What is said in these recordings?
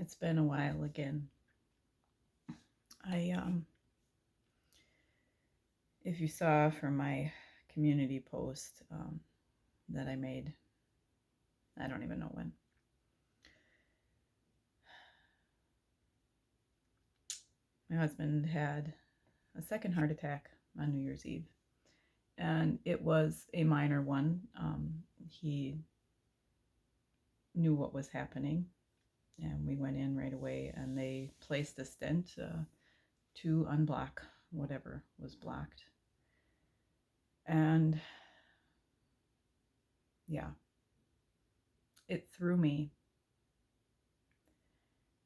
It's been a while again. I If you saw from my community post that I made, I don't even know when. My husband had a second heart attack on New Year's Eve, and it was a minor one. He knew what was happening, and we went in right away, and they placed a stent to unblock whatever was blocked. And yeah, it threw me.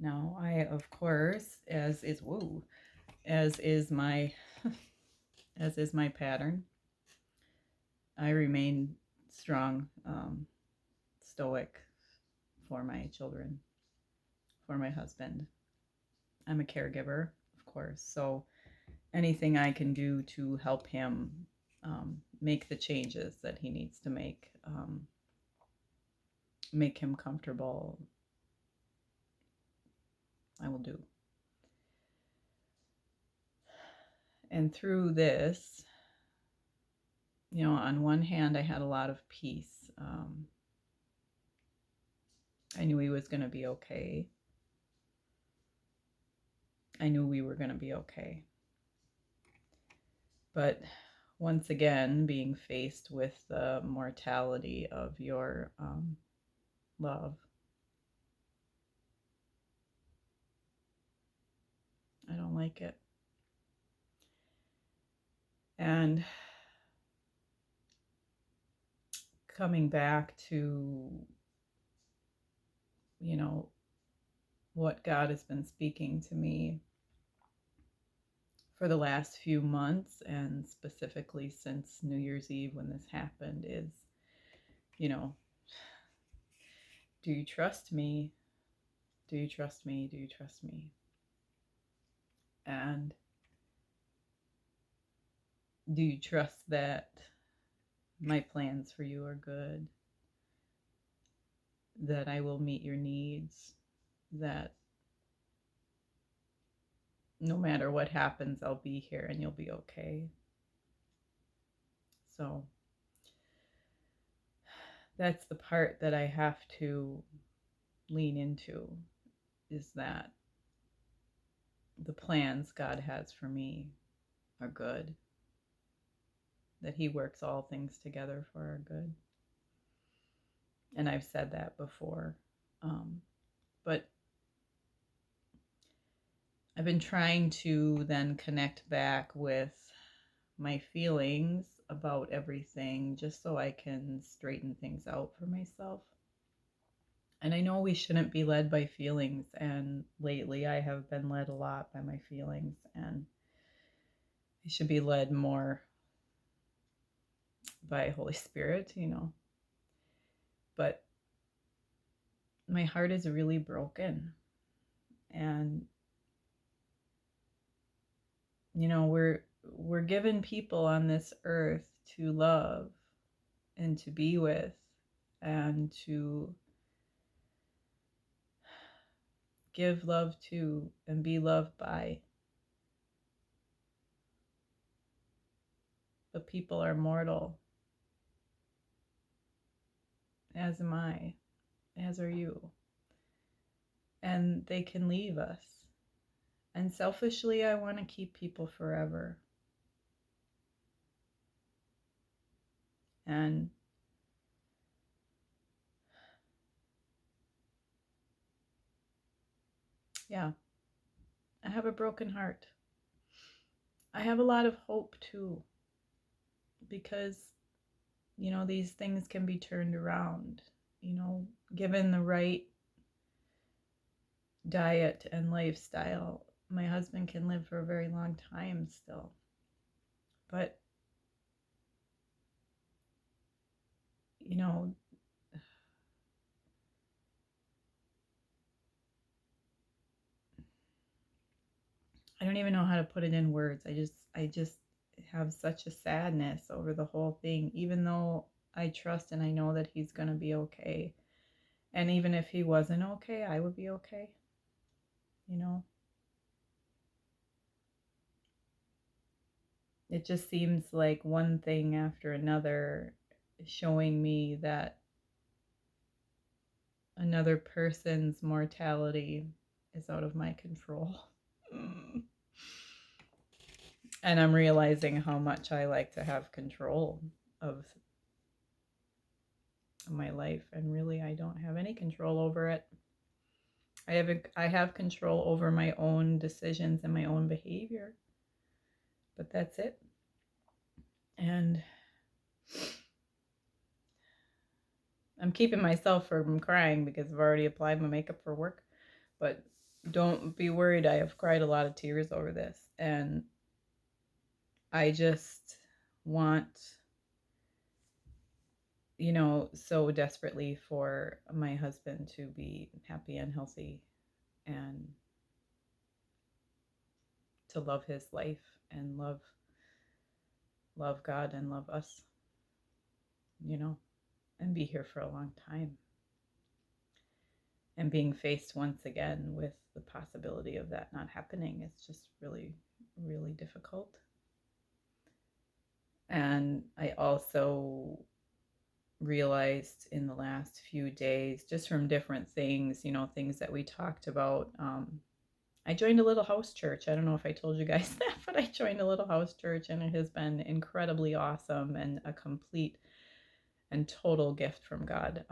Now, I, of course, as is my as is my pattern, I remain strong, stoic for my children, for my husband. I'm a caregiver, of course, so anything I can do to help him make the changes that he needs to make him comfortable, I will do. And through this, on one hand, I had a lot of peace. I knew he was going to be okay. I knew we were going to be okay. But once again, being faced with the mortality of your love, I don't like it. And coming back to, what God has been speaking to me for the last few months, and specifically since New Year's Eve when this happened, is, do you trust me? Do you trust me? Do you trust me? And do you trust that my plans for you are good? That I will meet your needs? That no matter what happens, I'll be here and you'll be okay? So that's the part that I have to lean into, is that the plans God has for me are good, that he works all things together for our good. And I've said that before. But I've been trying to then connect back with my feelings about everything, just so I can straighten things out for myself. And I know we shouldn't be led by feelings, and lately I have been led a lot by my feelings, and I should be led more by Holy Spirit, But my heart is really broken, and we're given people on this earth to love and to be with and to give love to and be loved by. But people are mortal, as am I, as are you. And they can leave us. And selfishly, I want to keep people forever. And yeah, I have a broken heart. I have a lot of hope too, because, these things can be turned around, given the right diet and lifestyle. My husband can live for a very long time still. But, I don't even know how to put it in words. I just have such a sadness over the whole thing, even though I trust and I know that he's going to be okay. And even if he wasn't okay, I would be okay. you know. It just seems like one thing after another showing me that another person's mortality is out of my control. And I'm realizing how much I like to have control of my life, and really I don't have any control over it. I have control over my own decisions and my own behavior, but that's it. And I'm keeping myself from crying because I've already applied my makeup for work, but don't be worried. I have cried a lot of tears over this, and I just want, so desperately for my husband to be happy and healthy and to love his life and love God and love us, and be here for a long time. And being faced once again with the possibility of that not happening is just really, really difficult. And I also realized in the last few days, just from different things, things that we talked about, I joined a little house church. I don't know if I told you guys that, but I joined a little house church, and it has been incredibly awesome and a complete and total gift from God.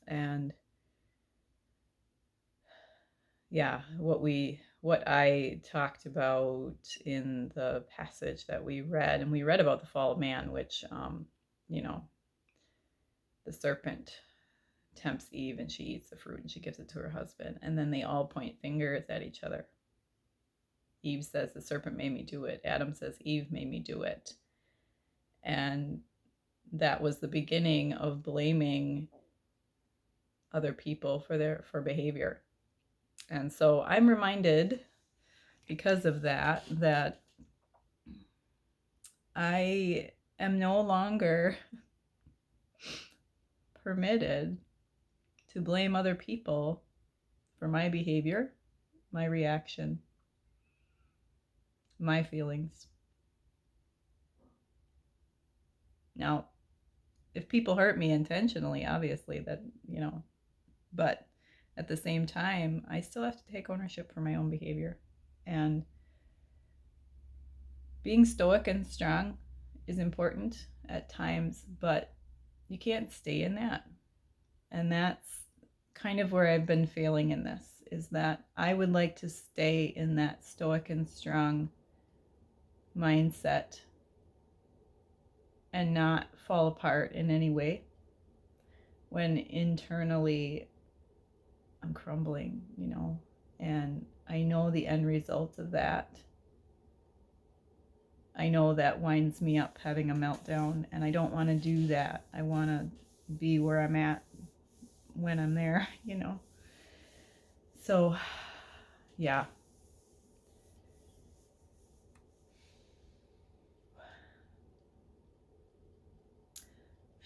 And yeah, what I talked about in the passage that we read, and we read about the fall of man, which the serpent tempts Eve and she eats the fruit and she gives it to her husband, and then they all point fingers at each other. Eve says the serpent made me do it. Adam says Eve made me do it. And that was the beginning of blaming other people for behavior. And so I'm reminded because of that I am no longer permitted to blame other people for my behavior, my reaction, my feelings. Now, if people hurt me intentionally, obviously that, but at the same time, I still have to take ownership for my own behavior. And being stoic and strong is important at times, but you can't stay in that. And that's kind of where I've been failing in this, is that I would like to stay in that stoic and strong mindset and not fall apart in any way when internally I'm crumbling, and I know the end result of that. I know that winds me up having a meltdown, and I don't want to do that. I want to be where I'm at when I'm there, So, yeah.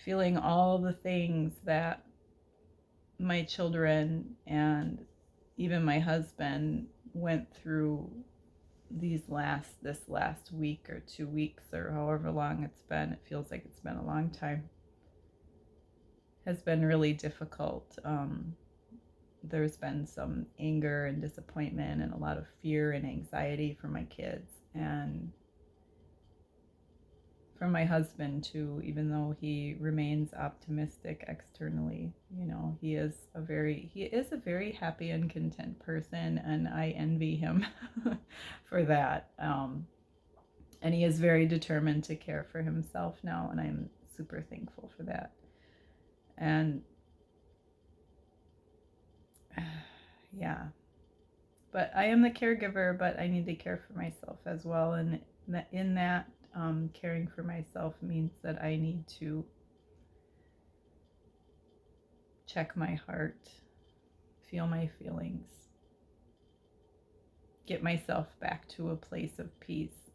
Feeling all the things that my children and even my husband went through this last week or 2 weeks or however long it's been. It feels like it's been a long time. Has been really difficult. There's been some anger and disappointment and a lot of fear and anxiety for my kids and for my husband too, even though he remains optimistic externally. He is a very happy and content person, and I envy him for that. And he is very determined to care for himself now, and I'm super thankful for that. And yeah, but I am the caregiver, but I need to care for myself as well. And in that, caring for myself means that I need to check my heart, feel my feelings, get myself back to a place of peace,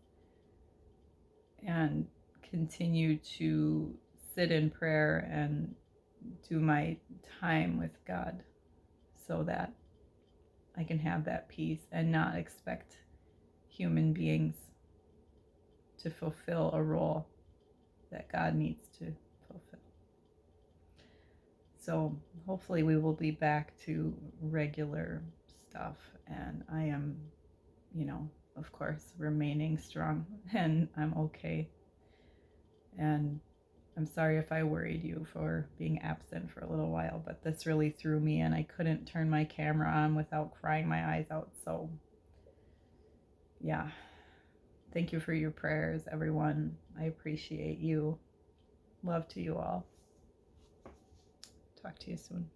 and continue to sit in prayer and do my time with God so that I can have that peace and not expect human beings to fulfill a role that God needs to fulfill. So hopefully we will be back to regular stuff, and I am, of course, remaining strong, and I'm okay. And I'm sorry if I worried you for being absent for a little while, but this really threw me, and I couldn't turn my camera on without crying my eyes out. So yeah, thank you for your prayers, everyone. I appreciate you. Love to you all. Talk to you soon.